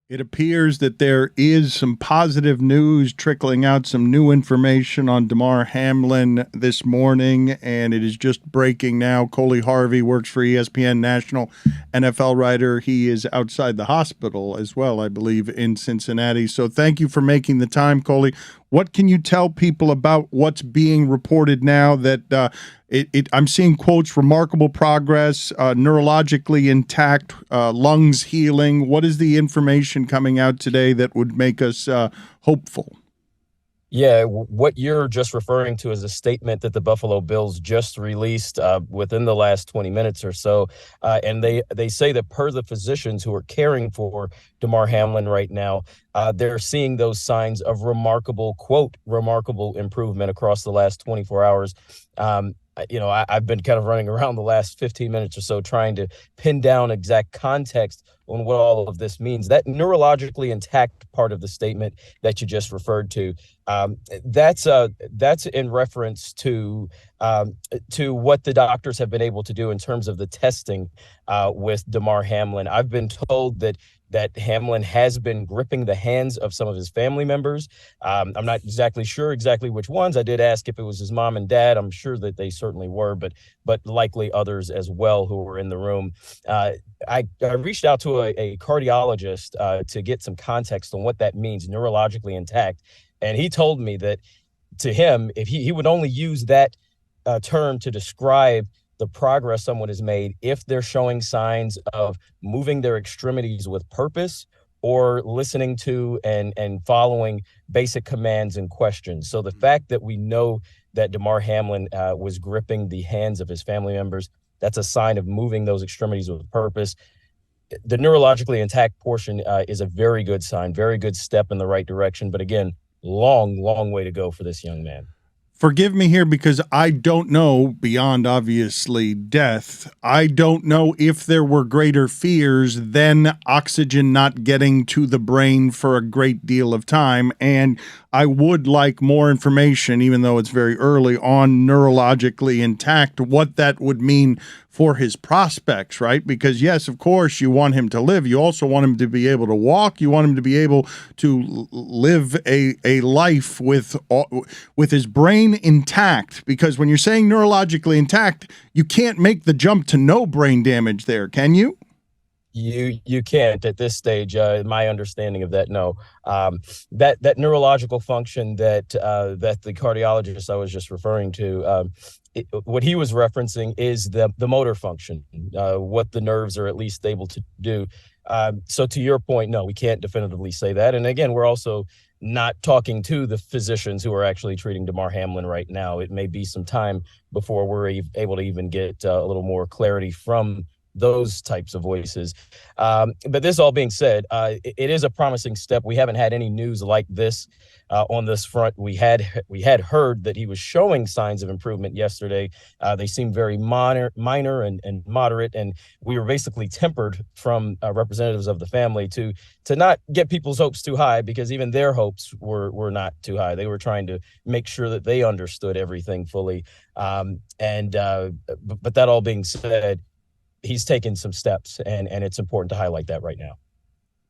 It appears that there is some positive news trickling out, some new information on Damar Hamlin this morning, and it is just breaking now. Coley Harvey works for ESPN, national NFL writer. He is outside the hospital as well, I believe, in Cincinnati. So thank you for making the time, Coley. What can you tell people about what's being reported now that I'm seeing quotes, remarkable progress, neurologically intact, lungs healing. What is the information coming out today that would make us hopeful? Yeah, what you're just referring to is a statement that the Buffalo Bills just released within the last 20 minutes or so. And they say that per the physicians who are caring for Damar Hamlin right now, they're seeing those signs of remarkable, quote, remarkable improvement across the last 24 hours. I've been kind of running around the last 15 minutes or so trying to pin down exact context on what all of this means. That neurologically intact part of the statement that you just referred to, that's in reference to what the doctors have been able to do in terms of the testing with Damar Hamlin. I've been told that Hamlin has been gripping the hands of some of his family members. I'm not exactly sure which ones. I did ask if it was his mom and dad. I'm sure that they certainly were, but likely others as well who were in the room. I reached out to a cardiologist to get some context on what that means, neurologically intact. And he told me that to him, if he would only use that term to describe the progress someone has made if they're showing signs of moving their extremities with purpose or listening to and following basic commands and questions. So the fact that we know that Damar Hamlin was gripping the hands of his family members, that's a sign of moving those extremities with purpose. The neurologically intact portion is a very good sign, very good step in the right direction. But again, long way to go for this young man. Forgive me here because I don't know, beyond obviously death, I don't know if there were greater fears than oxygen not getting to the brain for a great deal of time. And I would like more information, even though it's very early, on neurologically intact, what that would mean for his prospects, right? Because yes, of course, you want him to live. You also want him to be able to walk. You want him to be able to live a life with his brain intact. Because when you're saying neurologically intact, you can't make the jump to no brain damage there, can you? You can't at this stage. My understanding of that, no. That neurological function that the cardiologist I was just referring to, what he was referencing is the motor function, what the nerves are at least able to do. So to your point, no, we can't definitively say that. And again, we're also not talking to the physicians who are actually treating Damar Hamlin right now. It may be some time before we're able to even get a little more clarity from those types of voices. But this all being said, it is a promising step. We haven't had any news like this on this front. We had heard that he was showing signs of improvement yesterday. They seemed very minor and moderate, and we were basically tempered from representatives of the family to not get people's hopes too high, because even their hopes were not too high. They were trying to make sure that they understood everything fully. But that all being said, he's taken some steps, and it's important to highlight that right now.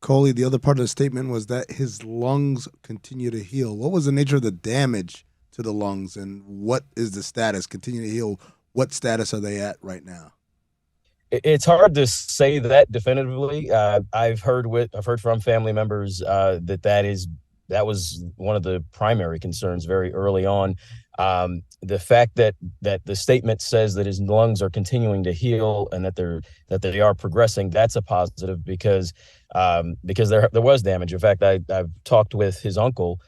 Coley, the other part of the statement was that his lungs continue to heal. What was the nature of the damage to the lungs, and what is the status? Continue to heal. What status are they at right now? It's hard to say that definitively. I've heard from family members that was one of the primary concerns very early on. The fact that the statement says that his lungs are continuing to heal and that they are progressing, that's a positive, because there was damage. In fact, I've talked with his uncle,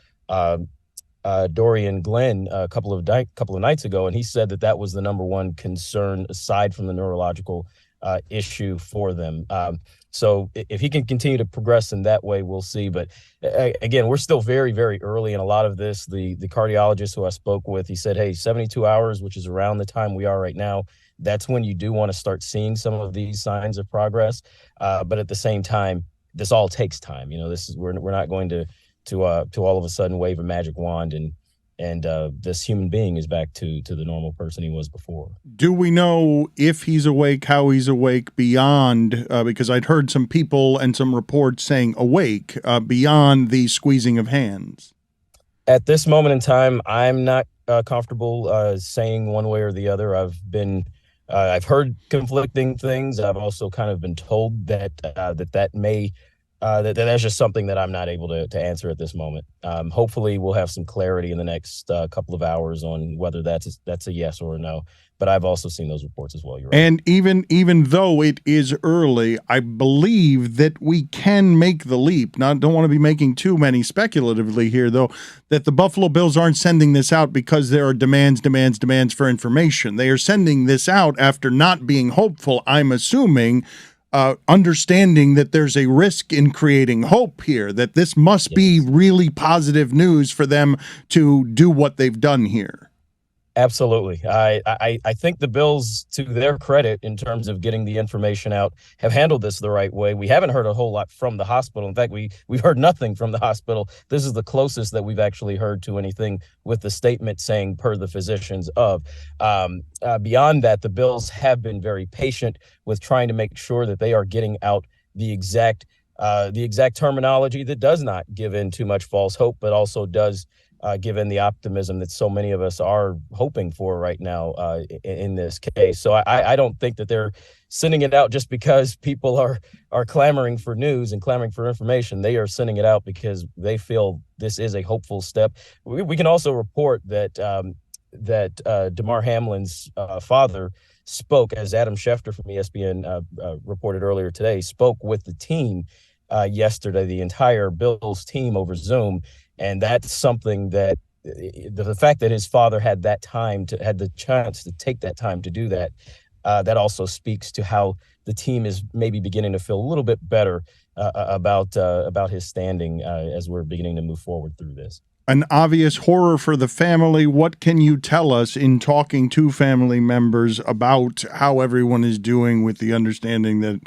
Dorian Glenn, a couple of nights ago, and he said that was the number one concern aside from the neurological issue for them. So if he can continue to progress in that way, we'll see. But again, we're still very, very early in a lot of this. The cardiologist who I spoke with, he said, hey, 72 hours, which is around the time we are right now, that's when you do want to start seeing some of these signs of progress. But at the same time, this all takes time. We're not going to all of a sudden wave a magic wand this human being is back to the normal person he was before. Do we know if he's awake, how he's awake beyond, because I'd heard some people and some reports saying awake, beyond the squeezing of hands? At this moment in time, I'm not comfortable saying one way or the other. I've heard conflicting things. I've also kind of been told that that's just something that I'm not able to answer at this moment. Hopefully, we'll have some clarity in the next couple of hours on whether that's a yes or a no. But I've also seen those reports as well. You're right. And even though it is early, I believe that we can make the leap. Don't want to be making too many speculatively here, though, that the Buffalo Bills aren't sending this out because there are demands for information. They are sending this out after not being hopeful, I'm assuming, understanding that there's a risk in creating hope here, that this must be really positive news for them to do what they've done here. Absolutely. I think the Bills, to their credit, in terms of getting the information out, have handled this the right way. We haven't heard a whole lot from the hospital. In fact, we've heard nothing from the hospital. This is the closest that we've actually heard to anything with the statement saying per the physicians of. Beyond that, the Bills have been very patient with trying to make sure that they are getting out the exact terminology that does not give in too much false hope, but also does given the optimism that so many of us are hoping for right now in this case. So I don't think that they're sending it out just because people are clamoring for news and clamoring for information. They are sending it out because they feel this is a hopeful step. We can also report that Damar Hamlin's father spoke, as Adam Schefter from ESPN reported earlier today, spoke with the team yesterday, the entire Bills team over Zoom. And that's something that the fact that his father had the chance to take that time to do that, that also speaks to how the team is maybe beginning to feel a little bit better about his standing as we're beginning to move forward through this. An obvious horror for the family. What can you tell us in talking to family members about how everyone is doing, with the understanding that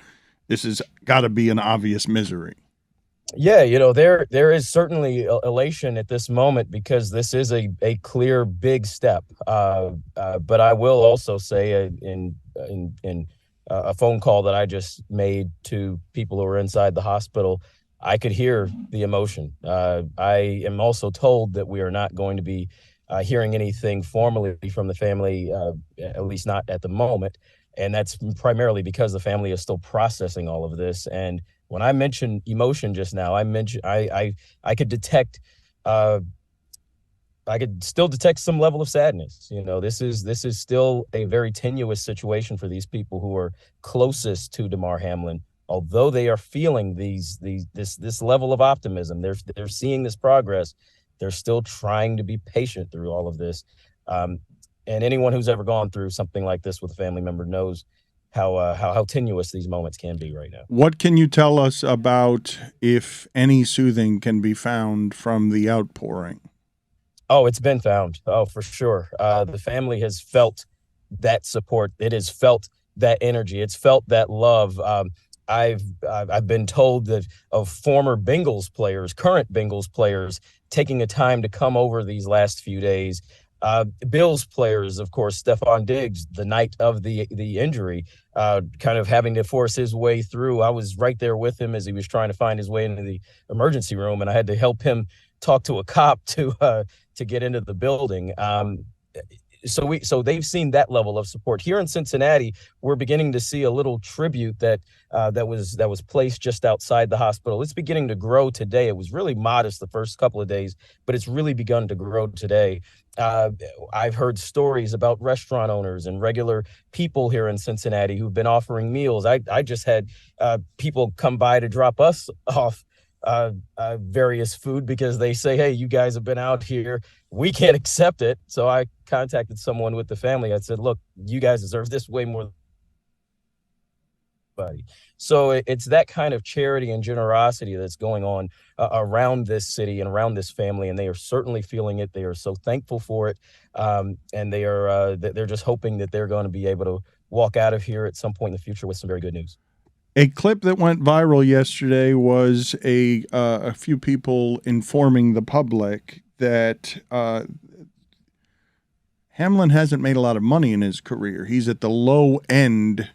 this has got to be an obvious misery? Yeah, there is certainly elation at this moment because this is a clear big step. But I will also say in a phone call that I just made to people who were inside the hospital, I could hear the emotion. I am also told that we are not going to be hearing anything formally from the family, at least not at the moment. And that's primarily because the family is still processing all of this. And when I mentioned emotion just now, I could detect, I could still detect some level of sadness. This is still a very tenuous situation for these people who are closest to Damar Hamlin. Although they are feeling this level of optimism, they're seeing this progress. They're still trying to be patient through all of this. And anyone who's ever gone through something like this with a family member knows how tenuous these moments can be right now. What can you tell us about if any soothing can be found from the outpouring? Oh, it's been found. Oh, for sure. The family has felt that support. It has felt that energy. It's felt that love. I've been told that of former Bengals players, current Bengals players, taking a time to come over these last few days. Bills players, of course, Stephon Diggs, the night of the injury, kind of having to force his way through. I was right there with him as he was trying to find his way into the emergency room, and I had to help him talk to a cop to get into the building. So they've seen that level of support here in Cincinnati. We're beginning to see a little tribute that was placed just outside the hospital. It's beginning to grow today. It was really modest the first couple of days, but it's really begun to grow today. I've heard stories about restaurant owners and regular people here in Cincinnati who've been offering meals. I just had people come by to drop us off various food because they say, hey, you guys have been out here. We can't accept it. So I contacted someone with the family. I said, look, you guys deserve this way more than anybody. So it's that kind of charity and generosity that's going on around this city and around this family, and they are certainly feeling it. They are so thankful for it, and they're just hoping that they're going to be able to walk out of here at some point in the future with some very good news. A clip that went viral yesterday was a few people informing the public that Hamlin hasn't made a lot of money in his career. He's at the low end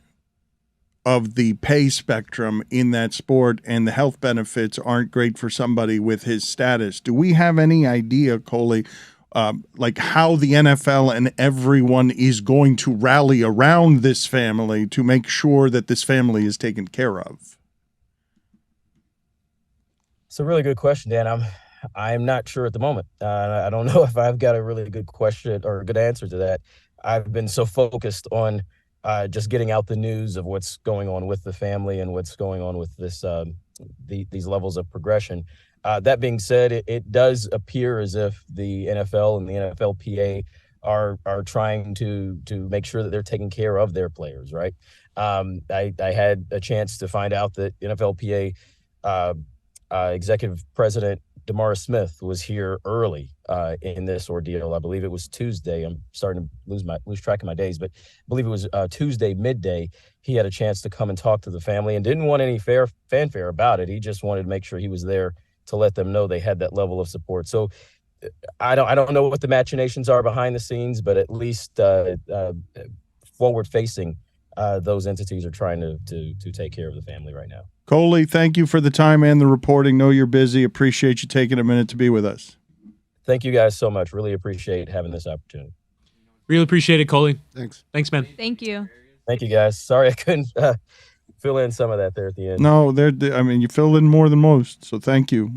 of the pay spectrum in that sport, and the health benefits aren't great for somebody with his status. Do we have any idea, Coley, like how the NFL and everyone is going to rally around this family to make sure that this family is taken care of? It's a really good question, Dan. I'm not sure at the moment. I don't know if I've got a really good question or a good answer to that. I've been so focused on just getting out the news of what's going on with the family and what's going on with this these levels of progression. That being said, it does appear as if the NFL and the NFLPA are trying to make sure that they're taking care of their players, right? I had a chance to find out that NFLPA executive president Damar Smith was here early in this ordeal. I believe it was Tuesday. I'm starting to lose track of my days, but I believe it was Tuesday midday. He had a chance to come and talk to the family and didn't want any fanfare about it. He just wanted to make sure he was there to let them know they had that level of support. So I don't know what the machinations are behind the scenes, but at least forward facing, those entities are trying to take care of the family right now. Coley, thank you for the time and the reporting. Know you're busy. Appreciate you taking a minute to be with us. Thank you guys so much. Really appreciate having this opportunity. Really appreciate it, Coley. Thanks. Thanks, man. Thank you. Thank you, guys. Sorry I couldn't fill in some of that there at the end. No, I mean, you filled in more than most, so thank you.